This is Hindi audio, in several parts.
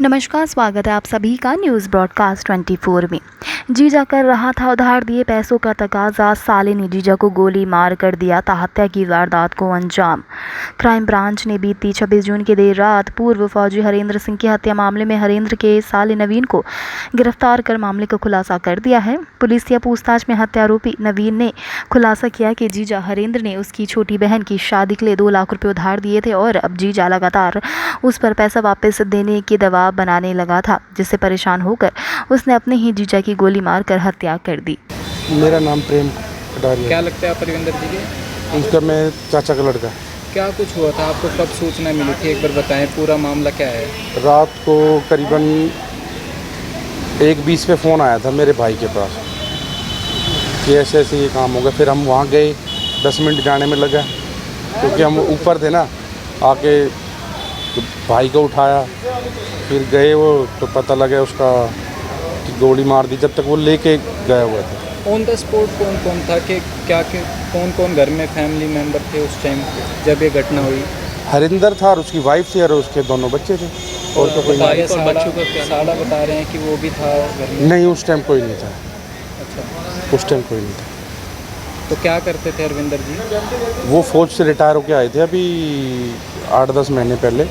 नमस्कार, स्वागत है आप सभी का न्यूज़ ब्रॉडकास्ट 24 में। जीजा कर रहा था उधार दिए पैसों का तकाजा, साले ने जीजा को गोली मार कर दिया था हत्या की वारदात को अंजाम। क्राइम ब्रांच ने बीती 26 जून की देर रात पूर्व फौजी हरेंद्र सिंह की हत्या मामले में हरेंद्र के साले नवीन को गिरफ्तार कर मामले का खुलासा कर दिया है। पुलिस की पूछताछ में हत्या आरोपी नवीन ने खुलासा किया कि जीजा हरेंद्र ने उसकी छोटी बहन की शादी के लिए 2 लाख रुपए उधार दिए थे और अब जीजा लगातार उस पर पैसा वापस देने की दबाव बनाने लगा था, जिससे परेशान होकर उसने अपने ही जीजा की गोली मारकर हत्या कर दी। मेरा नाम प्रेम कटारिया। क्या लगता है आप रविंदर जी के? उसका मैं चाचा का लड़का। क्या कुछ हुआ था, आपको कब सूचना मिली थी, एक बार बताएं पूरा मामला क्या है। रात को करीबन 1:20 पे फ़ोन आया था मेरे भाई के पास कि ऐसे ऐसे ये काम हो गया। फिर हम वहाँ गए, 10 मिनट जाने में लगा क्योंकि हम ऊपर थे ना। आके तो भाई को उठाया, फिर गए वो तो पता लगा उसका कि गोली मार दी। जब तक वो लेके गया हुआ था। ऑन द स्पॉट कौन कौन था कि कौन कौन घर में फैमिली मेंबर थे उस टाइम जब ये घटना हुई? हरिंदर था और उसकी वाइफ थी और उसके दोनों बच्चे थे। और तो कोई नहीं। साड़ा बता रहे हैं कि वो भी था घर में? नहीं, उस टाइम कोई नहीं था। अच्छा, उस टाइम कोई नहीं था। तो क्या करते थे रविंदर जी? वो फ़ौज से रिटायर होके आए थे अभी 8-10 महीने पहले।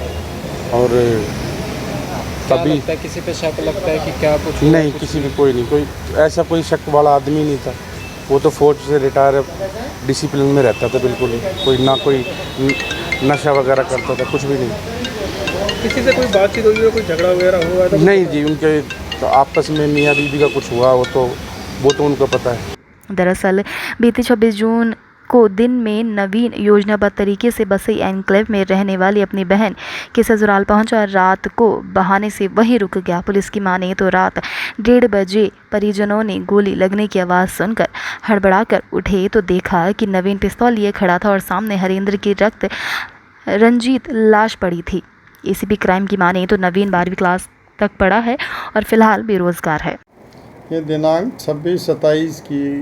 और तभी लगता है किसी पे शक लगता है कि क्या कुछ हुआ? नहीं, किसी भी कोई नहीं, कोई ऐसा कोई शक वाला आदमी नहीं था। वो तो फ़ौज से रिटायर डिसिप्लिन में रहता था बिल्कुल ही। कोई ना कोई नशा वगैरह करता था, कुछ भी नहीं। किसी से कोई बातचीत हुई है, कोई झगड़ा वगैरह हुआ था? नहीं जी, उनके तो आपस में मियाँ बीवी का कुछ हुआ वो तो उनको पता है। दरअसल बीती 26 जून को दिन में नवीन योजनाबद्ध तरीके से बसई एनक्लेव में रहने वाली अपनी बहन के ससुराल पहुंचा और रात को बहाने से वहीं रुक गया। पुलिस की माने तो रात 1:30 बजे परिजनों ने गोली लगने की आवाज़ सुनकर हड़बड़ाकर उठे तो देखा कि नवीन पिस्तौल लिए खड़ा था और सामने हरेंद्र की रक्त रंजित लाश पड़ी थी। एसीपी क्राइम की माने तो नवीन 12वीं क्लास तक पढ़ा है और फिलहाल बेरोजगार है। ये दिनांक 26-27 की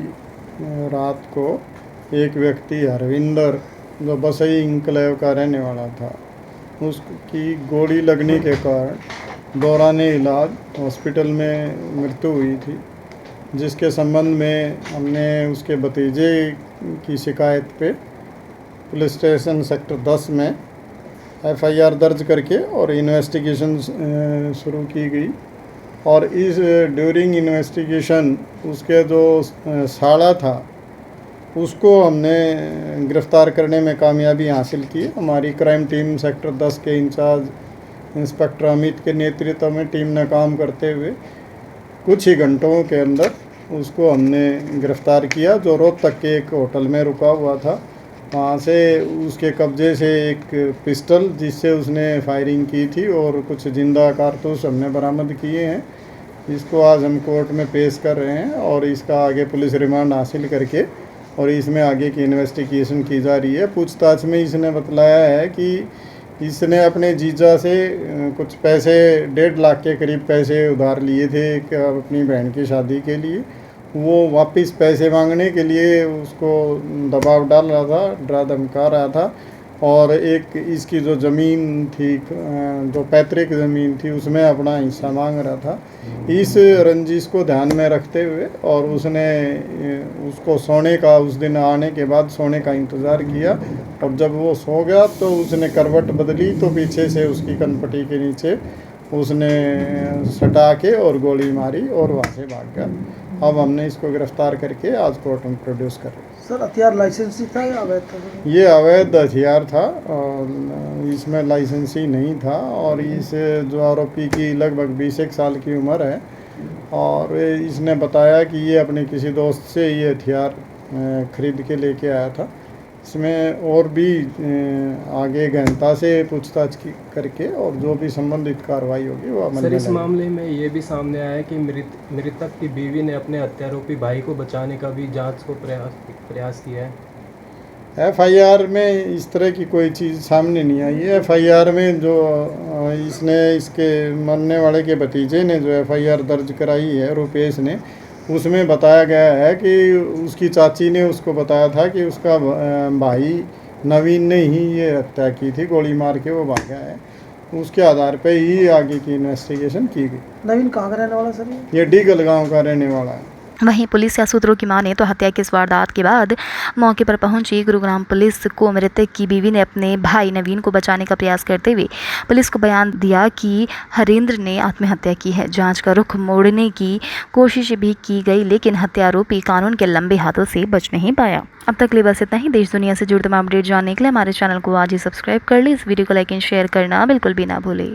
रात को एक व्यक्ति हरविंदर, जो बसई इंक्लेव का रहने वाला था, उसकी गोली लगने के कारण दौरान इलाज हॉस्पिटल में मृत्यु हुई थी, जिसके संबंध में हमने उसके भतीजे की शिकायत पे पुलिस स्टेशन सेक्टर 10 में एफआईआर दर्ज करके और इन्वेस्टिगेशन शुरू की गई। और इस ड्यूरिंग इन्वेस्टिगेशन उसके जो साला था उसको हमने गिरफ़्तार करने में कामयाबी हासिल की। हमारी क्राइम टीम सेक्टर 10 के इंचार्ज इंस्पेक्टर अमित के नेतृत्व में टीम ने काम करते हुए कुछ ही घंटों के अंदर उसको हमने गिरफ़्तार किया, जो रोहतक के एक होटल में रुका हुआ था। वहाँ से उसके कब्जे से एक पिस्टल जिससे उसने फायरिंग की थी और कुछ जिंदा कारतूस हमने बरामद किए हैं। इसको आज हम कोर्ट में पेश कर रहे हैं और इसका आगे पुलिस रिमांड हासिल करके और इसमें आगे की इन्वेस्टिगेशन की जा रही है। पूछताछ में इसने बतलाया है कि इसने अपने जीजा से कुछ पैसे 1.5 लाख के करीब पैसे उधार लिए थे अपनी बहन की शादी के लिए। वो वापस पैसे मांगने के लिए उसको दबाव डाल रहा था, डरा धमका रहा था। और एक इसकी जो ज़मीन थी, जो पैतृक ज़मीन थी, उसमें अपना हिस्सा मांग रहा था। इस रंजिश को ध्यान में रखते हुए और उसने उसको सोने का, उस दिन आने के बाद सोने का इंतज़ार किया और जब वो सो गया तो उसने करवट बदली तो पीछे से उसकी कनपटी के नीचे उसने सटा के और गोली मारी और वहाँ से भाग गया। अब हमने इसको गिरफ़्तार करके आज कोर्ट में प्रोड्यूस कर रहे हैं। सर, हथियार लाइसेंसी था या अवैध था? ये अवैध हथियार था और इसमें लाइसेंसी नहीं था। और इस जो आरोपी की लगभग 20 साल की उम्र है और इसने बताया कि ये अपने किसी दोस्त से ये हथियार खरीद के लेके आया था। इसमें और भी आगे गहनता से पूछताछ करके और जो भी संबंधित कार्रवाई होगी वो अमल में सर, इस लाएगी। मामले में ये भी सामने आया है कि मृतक की बीवी ने अपने हत्यारोपी भाई को बचाने का भी जांच को प्रयास किया है। एफआईआर में इस तरह की कोई चीज़ सामने नहीं आई है। एफआईआर में जो इसके मरने वाले के भतीजे ने जो एफआईआर दर्ज कराई है, रुपेश ने, उसमें बताया गया है कि उसकी चाची ने उसको बताया था कि उसका भाई नवीन ने ही ये हत्या की थी, गोली मार के वो भागा है। उसके आधार पे ही आगे की इन्वेस्टिगेशन की गई। नवीन कहाँ का रहने वाला सर ये? ये डीगल गांव का रहने वाला है। वहीं पुलिस या सूत्रों की माने तो हत्या की इस वारदात के बाद मौके पर पहुंची गुरुग्राम पुलिस को मृतक की बीवी ने अपने भाई नवीन को बचाने का प्रयास करते हुए पुलिस को बयान दिया कि हरेंद्र ने आत्महत्या की है। जांच का रुख मोड़ने की कोशिश भी की गई, लेकिन हत्यारोपी कानून के लंबे हाथों से बच नहीं पाया। अब तक ले बस इतना ही। देश दुनिया से जुड़े तमाम अपडेट जानने के लिए हमारे चैनल को आज ही सब्सक्राइब कर ले। इस वीडियो को लाइक एंड शेयर करना बिल्कुल भी ना भूले।